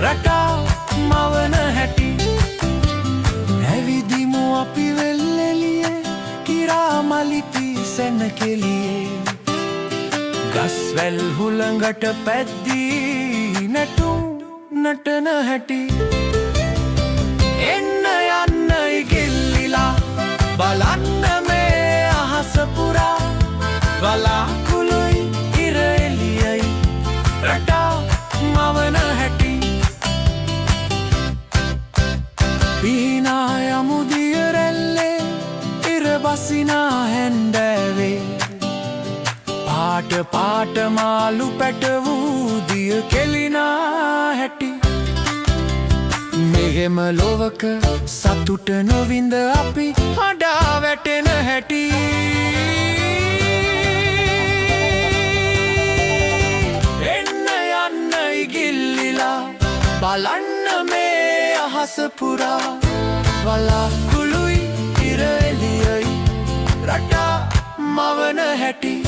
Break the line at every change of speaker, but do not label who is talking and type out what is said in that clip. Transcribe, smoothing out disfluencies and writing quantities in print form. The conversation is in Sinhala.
රටා මවන හැටි ඇවිදිමු අපි වෙල්ෙලියේ කිරා මලිපි සැන කෙලියේ ගස්වැල් හුළඟට පැද්දී නැටුම් නටන හැටි එන්න යන්න ඉගිල්ලිලා බලන්න මේ අහස පුරා වලාකුළුයි ඉර එළියයි රටා මවන හැටි පිහිනා යමු දිය රැල්ලේ ඉර බසිනා හැන්දෑවේ පාට පාට මාළු පැටවූ දිය කෙලිනා හැටි මෙහෙම ලොවක සතුට නොවිඳ අපි හඬා වැටෙන හැටි එන්න යන්න ඉගිල්ලිලා බලන්න මේ අහස පුරා වලාකුළුයි ඉර එළියයි රටා මවන හැටි